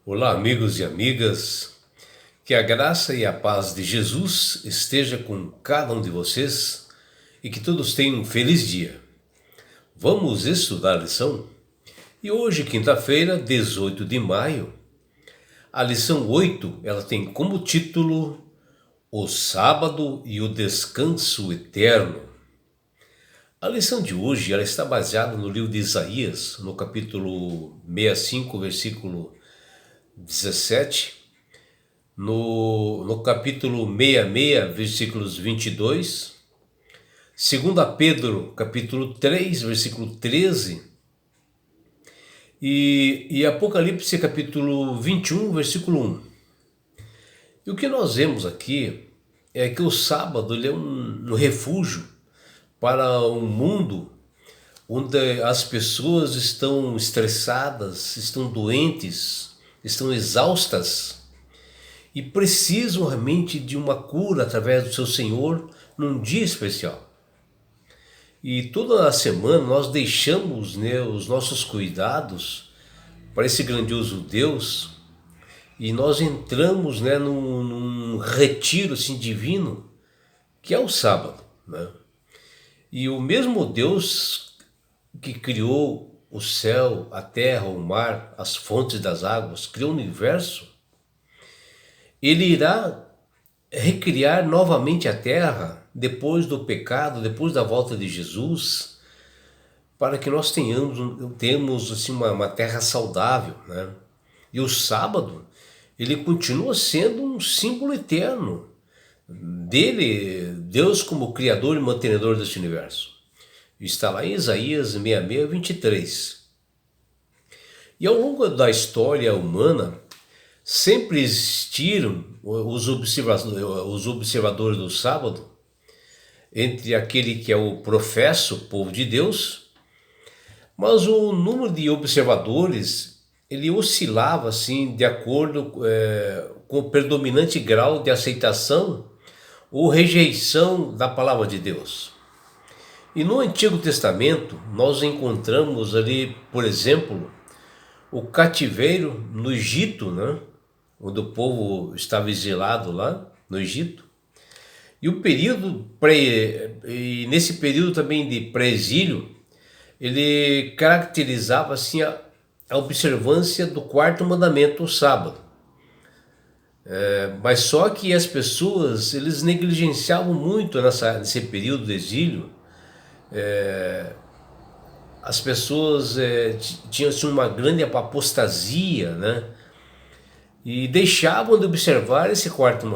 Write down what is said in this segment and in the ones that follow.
Olá, amigos e amigas, que a graça e a paz de Jesus esteja com cada um de vocês e que todos tenham um feliz dia. Vamos estudar a lição? E hoje, quinta-feira, 18 de maio, a lição 8, ela tem como título O Sábado e o Descanso Eterno. A lição de hoje ela está baseada no livro de Isaías, no capítulo 65, versículo 17, no capítulo 66, versículos 22, 2 Pedro, capítulo 3, versículo 13, e Apocalipse, capítulo 21, versículo 1. E o que nós vemos aqui é que o sábado ele é um refúgio para um mundo onde as pessoas estão estressadas, estão doentes, estão exaustas e precisam realmente de uma cura através do seu Senhor num dia especial. E toda a semana nós deixamos, os nossos cuidados para esse grandioso Deus e nós entramos, num retiro assim, divino que é o sábado. E o mesmo Deus que criou o céu, a terra, o mar, as fontes das águas, criou o universo, ele irá recriar novamente a terra depois do pecado, depois da volta de Jesus, para que nós tenhamos assim, uma terra saudável. E o sábado, ele continua sendo um símbolo eterno dele, Deus como criador e mantenedor deste universo. Está lá em Isaías 66, 23. E ao longo da história humana, sempre existiram os observadores do sábado, entre aquele que é o professo povo de Deus, mas o número de observadores ele oscilava assim de acordo com o predominante grau de aceitação ou rejeição da palavra de Deus. E no Antigo Testamento nós encontramos ali, por exemplo, o cativeiro no Egito, onde o povo estava exilado lá no Egito. E nesse período também de pré-exílio, ele caracterizava assim a observância do quarto mandamento, o sábado. Mas só que as pessoas eles negligenciavam muito nesse período de exílio. As pessoas tinham assim, uma grande apostasia, e deixavam de observar esse quarto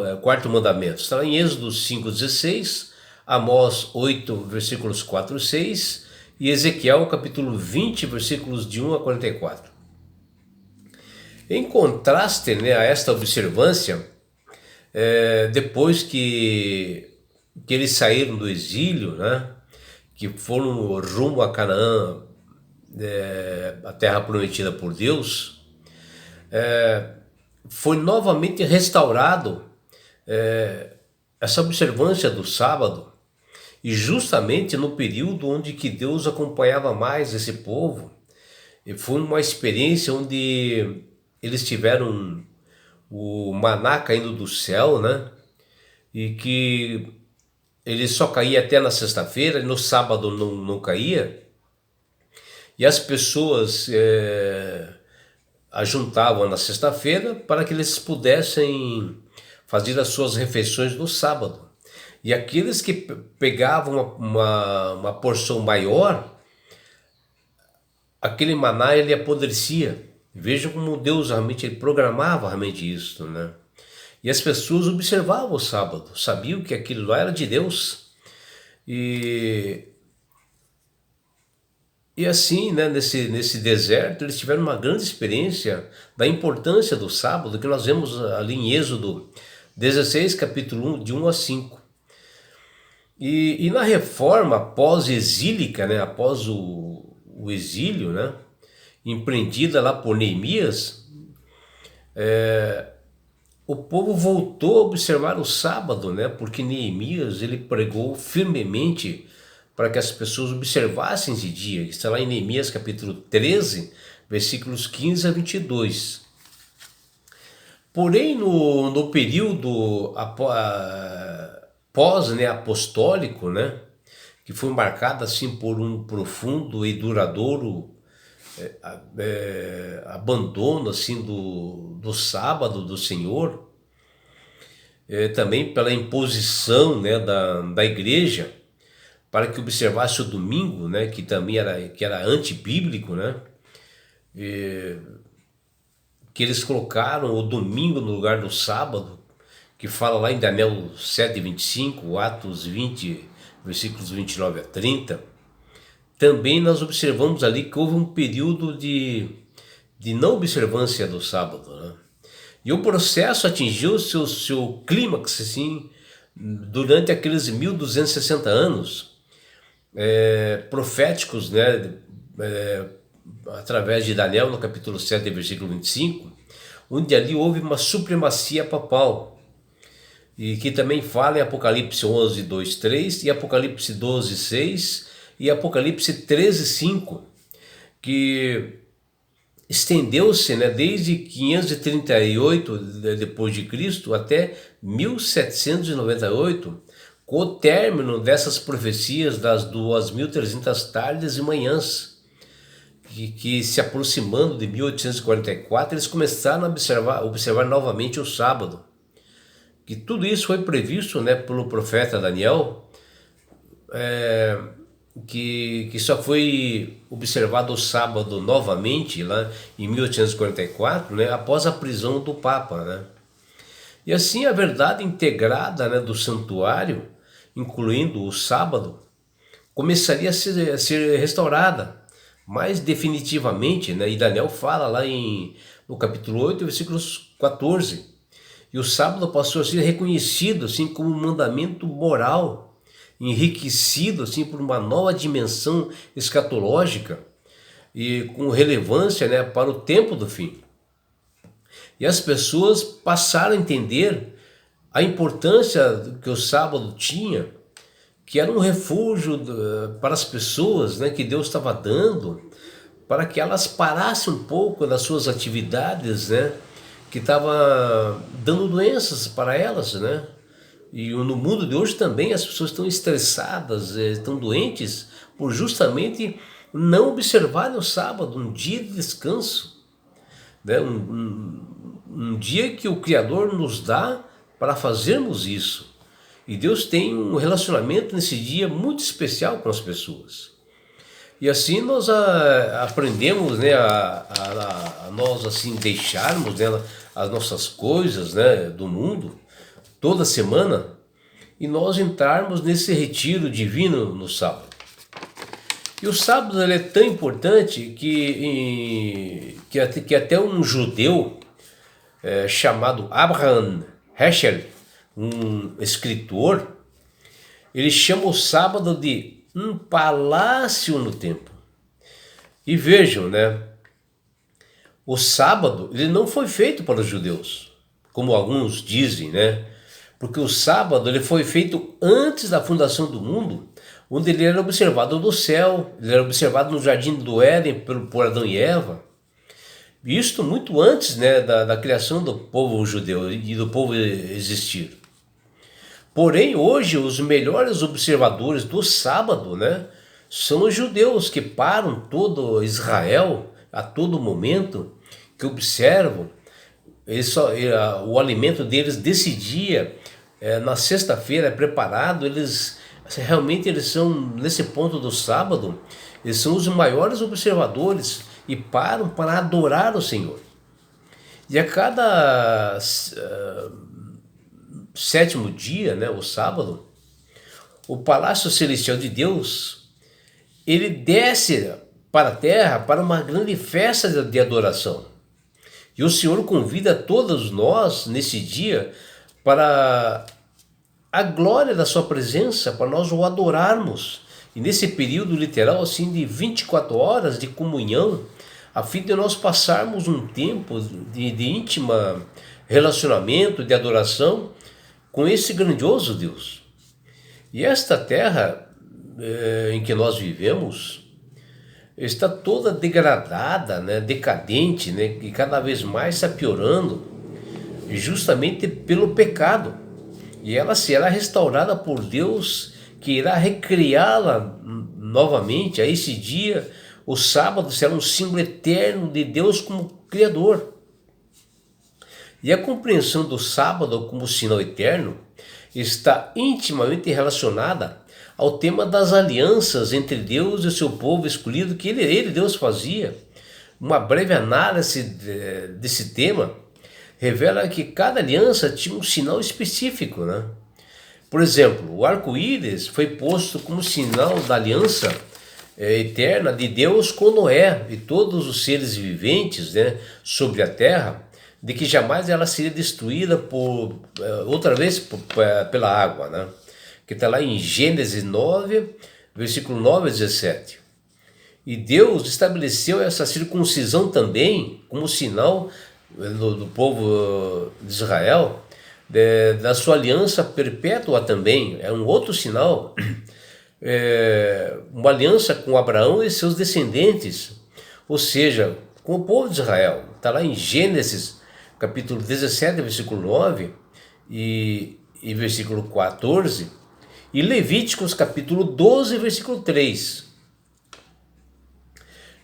mandamento. Está em Êxodo 5,16, Amós 8, versículos 4 e 6, e Ezequiel capítulo 20, versículos de 1 a 44. Em contraste a esta observância, depois que eles saíram do exílio, que foram rumo a Canaã, a terra prometida por Deus, foi novamente restaurado essa observância do sábado, e justamente no período onde que Deus acompanhava mais esse povo. E foi uma experiência onde eles tiveram o maná caindo do céu, e que ele só caía até na sexta-feira, e no sábado não caía, e as pessoas ajuntavam na sexta-feira para que eles pudessem fazer as suas refeições no sábado. E aqueles que pegavam uma porção maior, aquele maná ele apodrecia. Veja como Deus realmente ele programava realmente isso, E as pessoas observavam o sábado, sabiam que aquilo lá era de Deus. E assim, nesse deserto, eles tiveram uma grande experiência da importância do sábado, que nós vemos ali em Êxodo 16, capítulo 1, de 1 a 5. E na reforma pós-exílica, após o exílio, empreendida lá por Neemias, o povo voltou a observar o sábado, porque Neemias ele pregou firmemente para que as pessoas observassem esse dia. Está lá em Neemias capítulo 13, versículos 15 a 22. Porém, no período pós, né, apostólico, né, que foi marcado assim por um profundo e duradouro abandono assim do sábado do Senhor, também pela imposição, né, da igreja para que observasse o domingo, né, que era antibíblico, né, que eles colocaram o domingo no lugar do sábado, que fala lá em Daniel 7:25, Atos 20, versículos 29 a 30. Também nós observamos ali que houve um período de não observância do sábado, né? E o processo atingiu seu clímax assim, durante aqueles 1260 anos proféticos, né, através de Daniel, no capítulo 7, versículo 25, onde ali houve uma supremacia papal, e que também fala em Apocalipse 11, 2, 3, e Apocalipse 12, 6, e Apocalipse 13, 5, que estendeu-se, né, desde 538 depois de Cristo até 1798, com o término dessas profecias das 2300 tardes e manhãs, que se aproximando de 1844, eles começaram a observar novamente o sábado. Que tudo isso foi previsto, né, pelo profeta Daniel, que só foi observado o sábado novamente lá em 1844, né, após a prisão do Papa, né? E assim a verdade integrada, né, do santuário, incluindo o sábado, começaria a ser restaurada mais definitivamente, né? E Daniel fala lá no capítulo 8, versículos 14. E o sábado passou a ser reconhecido assim como um mandamento moral, enriquecido assim por uma nova dimensão escatológica e com relevância, né, para o tempo do fim. E as pessoas passaram a entender a importância que o sábado tinha, que era um refúgio para as pessoas, né, que Deus estava dando, para que elas parassem um pouco das suas atividades, né, que estava dando doenças para elas, né? E no mundo de hoje também as pessoas estão estressadas, estão doentes, por justamente não observarem o sábado, um dia de descanso, né? Um dia que o Criador nos dá para fazermos isso. E Deus tem um relacionamento nesse dia muito especial com as pessoas. E assim nós aprendemos, né, a nós assim deixarmos, né, as nossas coisas, né, do mundo toda semana, e nós entrarmos nesse retiro divino no sábado. E o sábado ele é tão importante que até um judeu chamado Abraham Heschel, um escritor, ele chama o sábado de um palácio no templo. E vejam, né? O sábado ele não foi feito para os judeus, como alguns dizem, né? Porque o sábado ele foi feito antes da fundação do mundo, onde ele era observado do céu, ele era observado no jardim do Éden por Adão e Eva. Isto muito antes, né, da criação do povo judeu e do povo existir. Porém, hoje, os melhores observadores do sábado, né, são os judeus que param todo Israel a todo momento, que observam. O alimento deles desse dia, na sexta-feira, é preparado. Eles são, nesse ponto do sábado, eles são os maiores observadores e param para adorar o Senhor. E a cada sétimo dia, né, o sábado, o Palácio Celestial de Deus, ele desce para a terra para uma grande festa de adoração. E o Senhor convida todos nós nesse dia para a glória da sua presença, para nós o adorarmos. E nesse período literal assim de 24 horas de comunhão, a fim de nós passarmos um tempo de íntima relacionamento, de adoração com esse grandioso Deus. E esta terra em que nós vivemos está toda degradada, né, decadente, né, e cada vez mais está piorando, justamente pelo pecado. E ela será restaurada por Deus, que irá recriá-la novamente. A esse dia, o sábado será um símbolo eterno de Deus como Criador. E a compreensão do sábado como sinal eterno está intimamente relacionada ao tema das alianças entre Deus e o seu povo escolhido, que ele Deus, fazia. Uma breve análise desse tema revela que cada aliança tinha um sinal específico, né? Por exemplo, o arco-íris foi posto como sinal da aliança eterna de Deus com Noé e todos os seres viventes, né, sobre a terra, de que jamais ela seria destruída outra vez pela água, né? Que está lá em Gênesis 9, versículo 9 a 17. E Deus estabeleceu essa circuncisão também como sinal do povo de Israel, da sua aliança perpétua também. É um outro sinal, uma aliança com Abraão e seus descendentes, ou seja, com o povo de Israel. Está lá em Gênesis capítulo 17, versículo 9 e versículo 14, e Levíticos capítulo 12, versículo 3.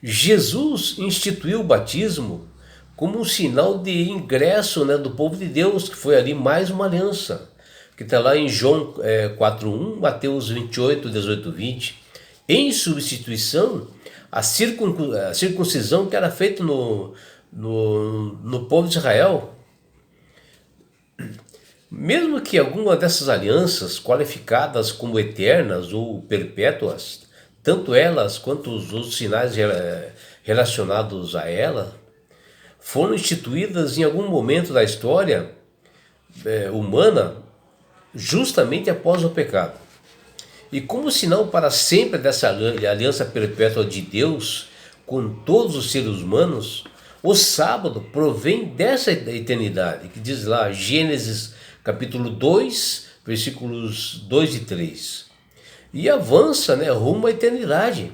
Jesus instituiu o batismo como um sinal de ingresso, né, do povo de Deus, que foi ali mais uma aliança, que está lá em João 4:1, Mateus 28, 18, 20, em substituição à circuncisão que era feita no povo de Israel. Mesmo que alguma dessas alianças, qualificadas como eternas ou perpétuas, tanto elas quanto os outros sinais relacionados a ela, foram instituídas em algum momento da história humana, justamente após o pecado. E como sinal para sempre dessa aliança perpétua de Deus com todos os seres humanos, o sábado provém dessa eternidade, que diz lá Gênesis capítulo 2, versículos 2 e 3. E avança, né, rumo à eternidade,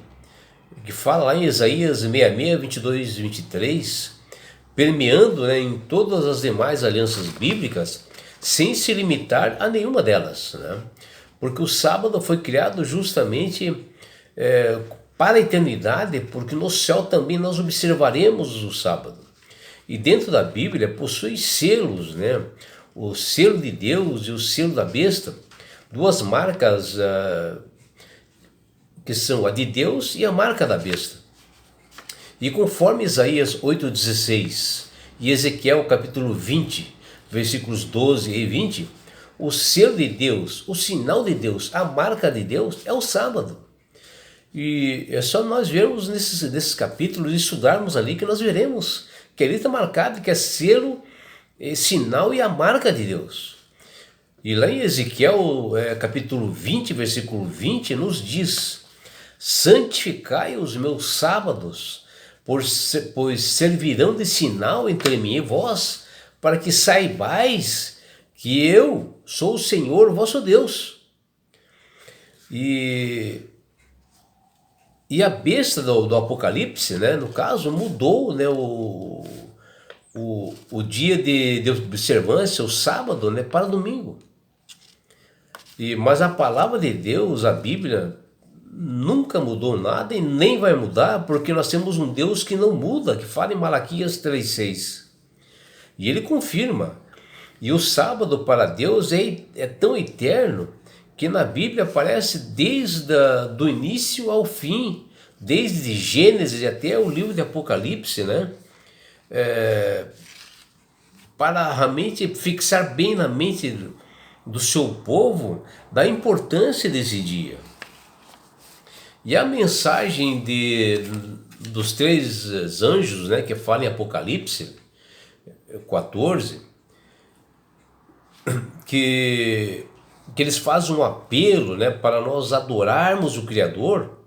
que fala lá em Isaías 66, 22 e 23, permeando, né, em todas as demais alianças bíblicas, sem se limitar a nenhuma delas, né? Porque o sábado foi criado justamente para a eternidade, porque no céu também nós observaremos o sábado. E dentro da Bíblia possui selos, né? O selo de Deus e o selo da besta, duas marcas que são a de Deus e a marca da besta. E conforme Isaías 8,16 e Ezequiel capítulo 20, versículos 12 e 20, o selo de Deus, o sinal de Deus, a marca de Deus é o sábado. E é só nós vermos nesses capítulos e estudarmos ali que nós veremos que ali está marcado que é selo, sinal e a marca de Deus. E lá em Ezequiel capítulo 20, versículo 20, nos diz: santificai os meus sábados, pois servirão de sinal entre mim e vós, para que saibais que eu sou o Senhor vosso Deus. E a besta do Apocalipse, né, no caso, mudou, né, o dia de observância, o sábado, né, para domingo. Mas a palavra de Deus, a Bíblia, nunca mudou nada e nem vai mudar, porque nós temos um Deus que não muda, que fala em Malaquias 3,6. E ele confirma. E o sábado para Deus é tão eterno que na Bíblia aparece desde do início ao fim, desde Gênesis até o livro de Apocalipse, né? Para realmente fixar bem na mente do seu povo da importância desse dia. E a mensagem dos três anjos, né, que fala em Apocalipse 14, que eles fazem um apelo, né, para nós adorarmos o Criador,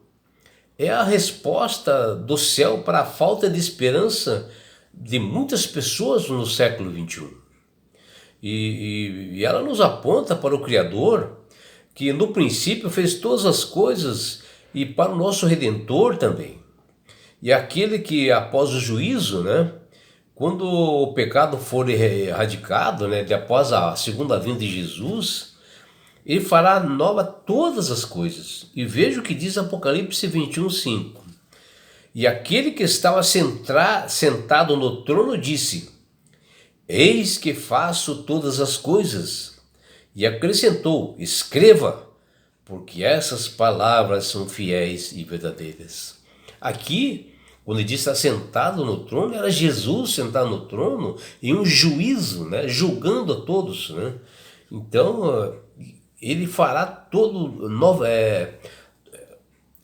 é a resposta do céu para a falta de esperança de muitas pessoas no século 21. E ela nos aponta para o Criador, que no princípio fez todas as coisas, e para o nosso Redentor também. E aquele que após o juízo, né, Quando o pecado for erradicado, né, após a segunda vinda de Jesus, ele fará nova todas as coisas. E veja o que diz Apocalipse 21:5. E aquele que estava sentado no trono disse: Eis que faço todas as coisas. E acrescentou: Escreva, porque essas palavras são fiéis e verdadeiras. Aqui, quando ele diz estar sentado no trono, era Jesus sentado no trono em um juízo, né, julgando a todos, né? Então, ele fará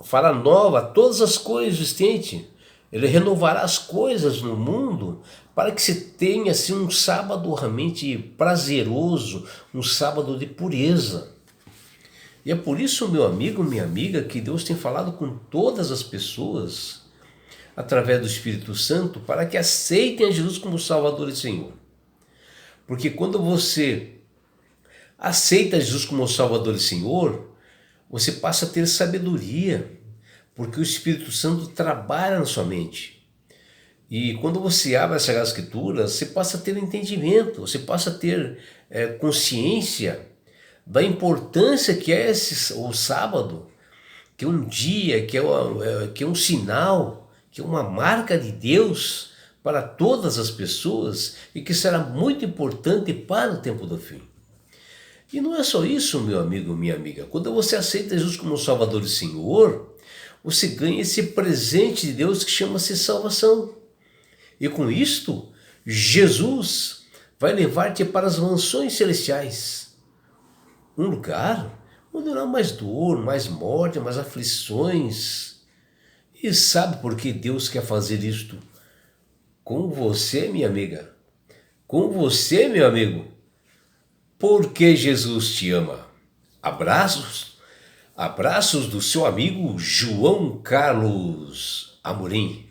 fará nova todas as coisas existentes. Ele renovará as coisas no mundo para que se tenha assim um sábado realmente prazeroso, um sábado de pureza. E é por isso, meu amigo, minha amiga, que Deus tem falado com todas as pessoas através do Espírito Santo para que aceitem a Jesus como Salvador e Senhor. Porque quando você aceita Jesus como Salvador e Senhor, você passa a ter sabedoria, porque o Espírito Santo trabalha na sua mente. E quando você abre as Sagradas Escrituras, você passa a ter entendimento, você passa a ter consciência da importância que é o sábado, que é um dia, que é um sinal, que é uma marca de Deus para todas as pessoas e que será muito importante para o tempo do fim. E não é só isso, meu amigo, minha amiga. Quando você aceita Jesus como Salvador e Senhor, você ganha esse presente de Deus que chama-se salvação. E com isto, Jesus vai levar-te para as mansões celestiais. Um lugar onde não há mais dor, mais morte, mais aflições. E sabe por que Deus quer fazer isto? Com você, minha amiga. Com você, meu amigo. Porque Jesus te ama. Abraços. Abraços do seu amigo João Carlos Amorim.